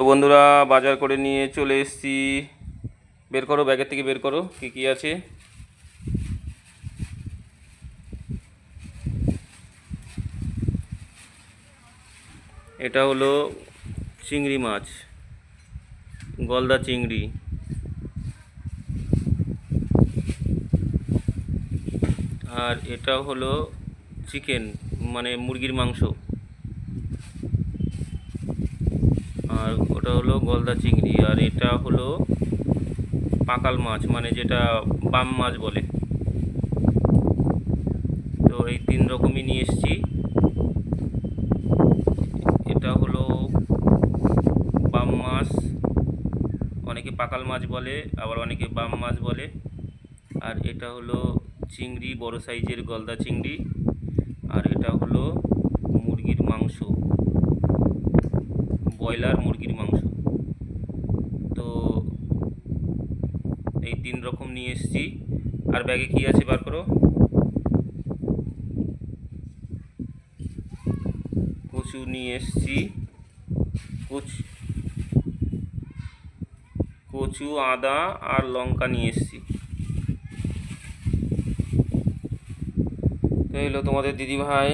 তো বন্ধুরা, বাজার করে নিয়ে চলে এসেছি। বের করো, ব্যাগের থেকে বের করো কি কি আছে। এটা হলো চিংড়ি মাছ, গলদা চিংড়ি। আর এটা হলো চিকেন, মানে মুরগির মাংস। আর ওটা হলো গলদা চিংড়ি। আর এটা হলো পাকাল মাছ, মানে যেটা বাম মাছ বলে। তো এই তিন রকমই নিয়ে এসেছি। এটা হলো বাম মাছ, অনেকে পাকাল মাছ বলে, আবার অনেকে বাম মাছ বলে। আর এটা হলো চিংড়ি, বড় সাইজের গলদা চিংড়ি। আর এটা হলো মুরগির মাংস, ব্রয়লার মুরগির মাংস। তো এই তিন রকম নিয়ে এসেছি। আর ব্যাগে কি আছে বার করো। কচু নিয়ে এসেছি, কচু, আদা আর লঙ্কা নিয়ে এসেছি। তো এলো তোমাদের দিদিভাই।